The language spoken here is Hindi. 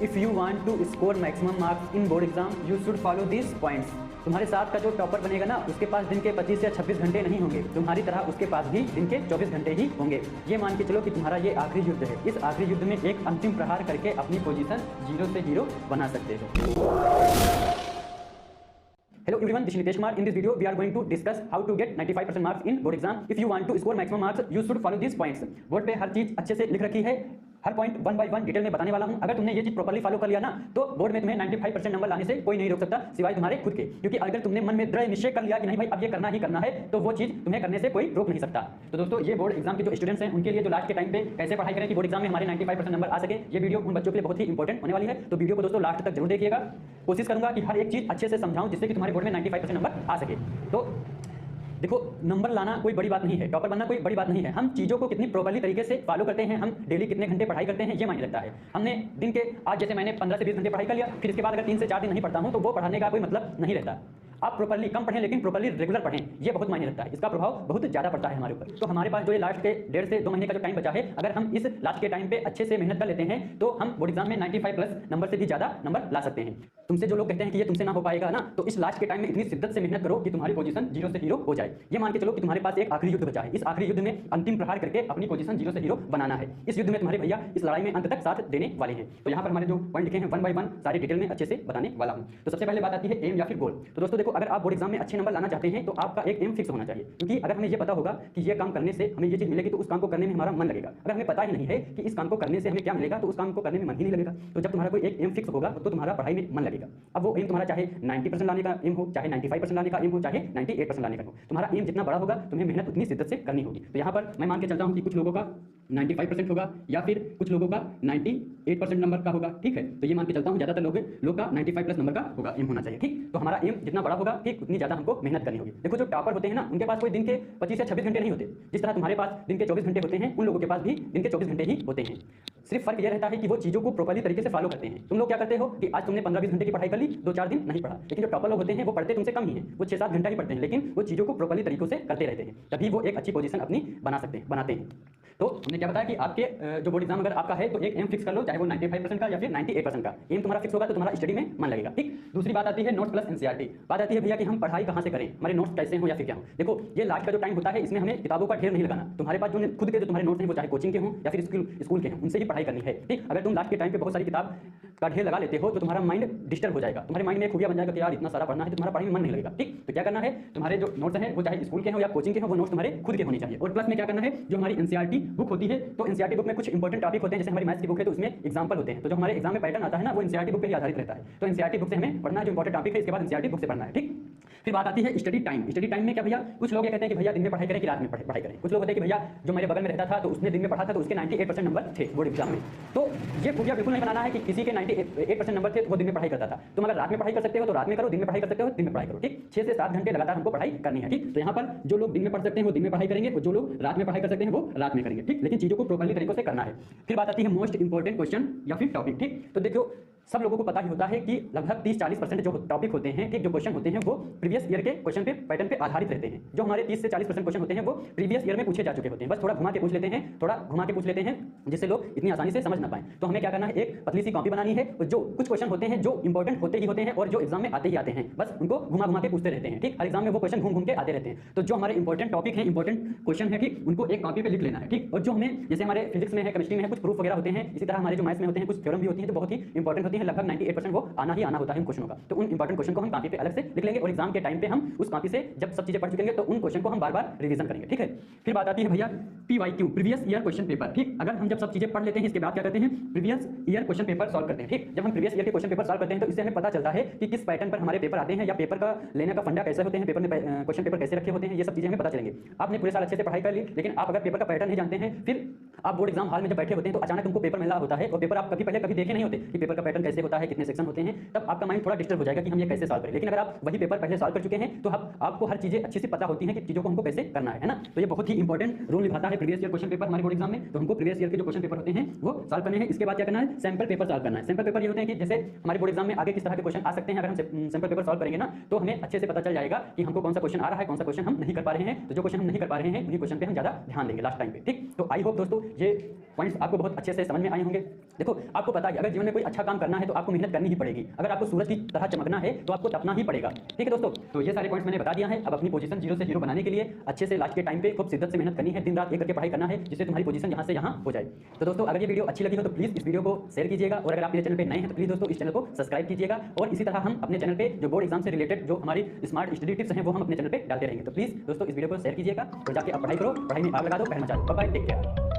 If you want to score maximum marks in board exam, you should follow these points. तुम्हारे साथ का जो टॉपर बनेगा ना, उसके पास दिन के 25 या 26 घंटे नहीं होंगे, तुम्हारी तरह उसके पास भी दिन के 24 घंटे ही होंगे। ये मान के चलो कि तुम्हारा ये आखिरी युद्ध है। इस आखिरी युद्ध में एक अंतिम प्रहार करके अपनी पोजीशन 0 से हीरो बना सकते हो। Hello everyone, this is Nitesh Kumar. In this video, we are going to discuss how to get 95% marks in board exam. If you want to score maximum marks, you should follow these points. Board पे हर चीज अच्छे से लिख रखी है, हर पॉइंट 1 बाय 1 डिटेल में बताने वाला हूं। अगर तुमने ये चीज प्रॉपर्ली फॉलो कर लिया ना, तो बोर्ड में तुम्हें 95% नंबर लाने से कोई नहीं रोक सकता सिवाय तुम्हारे खुद के। क्योंकि अगर तुमने मन में दृढ़ निश्चय कर लिया कि नहीं भाई अब ये करना ही करना है, तो वो चीज तुम्हें करने से कोई रोक नहीं सकता। तो दोस्तों, ये बोर्ड एग्जाम के जो स्टूडेंट्स हैं उनके लिए जो लास्ट के टाइम पे कैसे पढ़ाई करें कि बोर्ड एग्जाम में हमारे 95% नंबर आ सके, ये वीडियो उन बच्चों के लिए बहुत ही इंपॉर्टेंट होने वाली है। तो वीडियो को दोस्तों लास्ट तक जरूर देखिएगा। कोशिश करूंगा कि हर एक चीज अच्छे से समझाऊं जिससे कि तुम्हारे बोर्ड में 95% नंबर आ सके। तो देखो, नंबर लाना कोई बड़ी बात नहीं है, टॉपर बनना कोई बड़ी बात नहीं है। हम चीज़ों को कितनी प्रॉपर्ली तरीके से फॉलो करते हैं, हम डेली कितने घंटे पढ़ाई करते हैं, ये मायने रखता है। हमने दिन के आज जैसे मैंने 15 से 20 घंटे पढ़ाई कर लिया, फिर इसके बाद अगर 3 से 4 दिन नहीं पढ़ता हूँ तो वो पढ़ाने का कोई मतलब नहीं रहता। आप प्रॉपर्ली कम पढ़ें लेकिन प्रॉपर्ली रेगुलर पढ़ें, ये बहुत मायने रखता है। इसका प्रभाव बहुत ज़्यादा पड़ता है हमारे ऊपर। तो हमारे पास जो ये लास्ट के 1.5 से 2 महीने का जो टाइम बचा है, अगर हम इस लास्ट के टाइम पे अच्छे से मेहनत कर लेते हैं तो हम बोर्ड एग्जाम में 95 प्लस नंबर से भी ज़्यादा नंबर ला सकते हैं। तुमसे जो लोग कहते हैं कि ये तुमसे ना हो पाएगा ना, तो इस लास्ट के टाइम में इतनी शिद्दत से मेहनत करो कि तुम्हारी पोजीशन 0 से हीरो हो जाए। ये मान के चलो कि तुम्हारे पास एक आखिरी युद्ध बचा है। इस आखिरी युद्ध में अंतिम प्रहार करके अपनी पोजीशन 0 से हीरो बनाना है। इस युद्ध में तुम्हारे भैया इस लड़ाई में अंत तक साथ देने वाले हैं। तो यहाँ पर हमारे जो पॉइंट लिखे हैं 1 बाय 1 सारे डिटेल में अच्छे से बताने वाला हूँ। तो सबसे पहले बात आती है एम या फिर गोल। तो दोस्तों देखो, अगर आप बोर्ड एग्जाम में अच्छे नंबर लाना चाहते हैं तो आपका एक एम फिक्स होना चाहिए। क्योंकि अगर हमें ये पता होगा कि ये काम करने से हमें ये चीज मिलेगी तो उस काम को करने में हमारा मन लगेगा। अगर हमें पता ही नहीं है कि इस काम को करने से हमें क्या मिलेगा तो उस काम को करने में मन ही नहीं लगेगा। तो जब तुम्हारा कोई एक एम फिक्स होगा तो तुम्हारा पढ़ाई में मन लगेगा। अब वो एम तुम्हारा चाहे 90% लाने का एम हो, चाहे 95% लाने का एम हो, चाहे 98% लाने का हो, तुम्हारा एम जितना बड़ा होगा तुम्हें मेहनत उतनी शिद्दत से करनी होगी। तो यहाँ पर मैं मान के चलता हूँ कि कुछ लोगों का 95% होगा या फिर कुछ लोगों का 98% नंबर का होगा। ठीक है, तो ये मान के चलता हूँ ज्यादातर लोग का 95 प्लस नंबर का होगा, एम होना चाहिए। ठीक, तो हमारा एम जितना बड़ा होगा ठीक उतनी ज्यादा हमको मेहनत करनी होगी। देखो, जो टॉपर होते हैं ना, उनके पास कोई दिन के 25 या 26 घंटे नहीं होते। जिस तरह तुम्हारे पास दिन के 24 घंटे होते हैं, उन लोगों के पास भी दिन के 24 घंटे ही होते हैं। सिर्फ फर्क यह रहता है कि वो चीजों को प्रॉपर्ली तरीके से फॉलो करते हैं। तुम लोग क्या करते हो कि आज तुमने 15-20 घंटे की पढ़ाई कर ली, 2-4 दिन नहीं पढ़ा। लेकिन जो टॉपर लोग होते हैं वो पढ़ते तुमसे कम ही है, वो 6-7 घंटा ही पढ़ते हैं, लेकिन वो चीजों को प्रॉपर्ली तरीकों से करते रहते हैं। तभी वो एक अच्छी पोजीशन अपनी बनाते हैं। तो हमने क्या बताया कि आपके जो बोर्ड एग्जाम अगर आपका है तो एक एम फिक्स कर लो, चाहे वो 95% का या फिर 98% का एम तुम्हारा फिक्स होगा तो तुम्हारा स्टडी में मन लगेगा। ठीक, दूसरी बात आती है नोट्स प्लस एनसीईआरटी। बात आती है भैया कि हम पढ़ाई कहाँ से करें, हमारे नोट्स कैसे हो या फिर क्या हो। देखो, ये लास्ट का जो टाइम होता है इसमें हमें किताबों का ढेर नहीं लगाना। तुम्हारे पास जो खुद के जो तुम्हारे नोट्स हैं वो चाहे कोचिंग के हों या फिर स्कूल के हों, उनसे ही पढ़ाई करनी है। ठीक, अगर तुम लास्ट के टाइम पे बहुत सारी किताब का ढेर लगा लेते हो तो तुम्हारा माइंड डिस्टर्ब हो जाएगा। तुम्हारे माइंड में एक खुबिया बन जाएगा कि यार इतना सारा पढ़ना है, तो तुम्हारा पढ़ाई में मन नहीं लगेगा। ठीक, तो क्या करना है, तुम्हारे जो नोट्स हैं वो चाहे स्कूल के हो या कोचिंग के हो, वो नोट्स तुम्हारे खुद के होने चाहिए। और प्लस में क्या करना है, जो हमारी एनसीईआरटी बुक होती है, तो एनसीईआरटी बुक में कुछ इंपॉर्टेंट टॉपिक होते हैं। जैसे हमारी मैथ्स की बुक है तो उसमें एग्जांपल होते हैं। तो जो हमारे एग्जाम में पैटर्न आता है ना, वो एनसीईआरटी बुक पे ही आधारित रहता है। तो एनसीईआरटी बुक से हमें पढ़ना है जो इंपॉर्टेंट टॉपिक है, इसके बाद एनसीईआरटी बुक से पढ़ना है। ठीक, फिर बात आती है स्टडी टाइम। स्टडी टाइम में क्या भैया, कुछ लोग ये कहते हैं कि भैया दिन में पढ़ाई करें कि रात में पढ़ाई करें। कुछ लोग कहते हैं कि भैया जो मेरे बगल में रहता था तो उसने दिन में पढ़ा था तो उसके 98% नंबर थे बोर्ड एग्जाम में। तो ये खूबिया बिल्कुल नहीं बनाना है कि किसी के 98% नंबर थे वो दिन में पढ़ाई करता था। तुम अगर रात में पढ़ाई कर सकते हो तो रात में करो, दिन में पढ़ाई कर सकते हो दिन में पढ़ाई करो। ठीक, 6 से 7 घंटे लगातार हमको पढ़ाई करनी है। ठीक, तो यहाँ पर जो लोग दिन में पढ़ सकते हैं वो दिन में पढ़ाई करेंगे और जो लोग रात में पढ़ाई कर सकते हैं वो रात में करेंगे। ठीक, लेकिन चीजों को प्रॉपर्ली तरीकों से करना है। फिर बात आती है मोस्ट इंपॉर्टेंट क्वेश्चन या फिर टॉपिक। ठीक, तो देखो, सब लोगों को पता ही होता है कि लगभग 30-40% जो टॉपिक होते हैं, ठीक, जो क्वेश्चन होते हैं वो प्रीवियस ईयर के क्वेश्चन पे पैटर्न पे आधारित रहते हैं। जो हमारे 30 से 40% क्वेश्चन होते हैं वो प्रीवियस ईयर में पूछे जा चुके होते हैं। बस थोड़ा घुमा के पूछ लेते हैं, जिससे लोग इतनी आसानी से समझ ना पाए। तो हमें क्या करना है, एक पतली सी कॉपी बनानी है। जो कुछ क्वेश्चन होते हैं जो इंपॉर्टेंट होते ही होते हैं और जो एग्जाम में आते ही आते हैं, बस उनको घुमा के पूछते रहते हैं। ठीक, हर एग्जाम में वो क्वेश्चन घूम के आते रहते हैं। तो जो हमारे इंपॉर्टेंट टॉपिक है, इंपॉर्टेंट क्वेश्चन है, ठीक, उनको एक कॉपी पे लिख लेना है। ठीक, और जो हमें जैसे हमारे फिजिक्स में है, केमिस्ट्री में है, कुछ प्रूफ वगैरह होते हैं, इसी तरह हमारे जो मैथ्स में होते हैं कुछ थ्योरम भी होती है जो बहुत ही इंपॉर्टेंट होती है। लगभग 98% वो आना ही आना होता है उन क्वेश्चनों का। तो उन इंपॉर्टेंट क्वेश्चन को हम कॉपी पे अलग से लिख लेंगे और एग्जाम के टाइम पे हम उस कॉपी से जब सब चीजें पढ़ चुकेंगे तो उन क्वेश्चन को हम बार-बार रिवीजन करेंगे। ठीक है, फिर बात आती है भैया PYQ, previous year question paper. ठीक, अगर हम जब सब चीजें पढ़ लेते हैं इसके बाद क्या करते हैं, previous year question paper solve करते हैं। ठीक, जब हम प्रीवियस ईयर के क्वेश्चन पेपर सॉल्व करते हैं तो इससे हमें पता चलता है कि किस पैटर्न पर हमारे पेपर आते हैं या पेपर का लेने का फंडा कैसे होते हैं, पेपर में क्वेश्चन पेपर कैसे रखे होते हैं, ये सब चीजें हमें पता चलेंगे। आपने पूरे साल अच्छे से पढ़ाई कर ली, लेकिन आप अगर पेपर का पैटर्न नहीं जानते हैं, फिर आप बोर्ड एग्जाम हॉल में जब बैठे होते हैं तो अचानक तुमको पेपर मिला होता है और पेपर आप कभी देखे नहीं होते कि पेपर का पैटर्न कैसे होता है, कितने सेक्शन होते हैं, तब आपका माइंड थोड़ा डिस्टर्ब हो जाएगा कि हम ये कैसे सॉल्व करें। लेकिन अगर आप वही पेपर पहले सॉल्व कर चुके हैं तो आपको हर चीजें अच्छे से पता होती हैं कि चीजों को हमको कैसे करना है ना। तो ये बहुत ही इंपॉर्टेंट रोल निभाता है प्रीवियस ईयर क्वेश्चन पेपर हमारे बोर्ड एग्जाम में। तो हमको प्रीवियस ईयर के जो क्वेश्चन पेपर होते हैं वो सॉल्व करने हैं। इसके बाद क्या करना है, सैंपल पेपर सॉल्व करना है। सैंपल पेपर ये होते हैं कि जैसे हमारे बोर्ड एग्जाम में आगे किस तरह के क्वेश्चन आ सकते हैं, अगर हम सैंपल पेपर सॉल्व करेंगे ना तो हमें अच्छे से पता चल जाएगा कि हमको कौन सा क्वेश्चन आ रहा है, कौन सा क्वेश्चन हम नहीं कर पा रहे हैं। तो जो क्वेश्चन हम नहीं कर पा रहे हैं उन्हीं क्वेश्चन पे हम ज्यादा ध्यान देंगे लास्ट टाइम पे। ठीक, तो आई होप दोस्तों ये पॉइंट्स आपको बहुत अच्छे से समझ में आए होंगे। देखो, आपको पता है अगर जीवन में कोई अच्छा काम करना है तो आपको मेहनत करनी ही पड़ेगी। अगर आपको सूरज की तरह चमकना है तो आपको तपना ही पड़ेगा। ठीक है दोस्तों, तो ये सारे पॉइंट्स मैंने बता दिया है। अब अपनी पोजीशन जीरो से हीरो बनाने के लिए अच्छे से लास्ट के टाइम पे खूब शिद्दत से मेहनत करनी है, दिन रात एक करके पढ़ाई करना है, जिससे तुम्हारी पोजीशन यहाँ से यहाँ हो जाए। तो दोस्तों, अगर ये वीडियो अच्छी लगी हो तो प्लीज़ इस वीडियो को शेयर कीजिएगा, और अगर आप मेरे चैनल पर नए हैं तो प्लीज़ दोस्तों इस चैनल को सब्सक्राइब कीजिएगा। और इसी तरह हम अपने चैनल पर जो बोर्ड एग्जाम से रिलेटेड जो हमारी स्मार्ट स्टडी टिप्स हैं वो हम अपने चैनल पर डालते रहेंगे। तो प्लीज़ दोस्तों इस वीडियो को शेयर कीजिएगा और जाके आप पढ़ाई करो, पढ़ाई में आग लगा दो, पहल मचा दो। Bye bye, take care.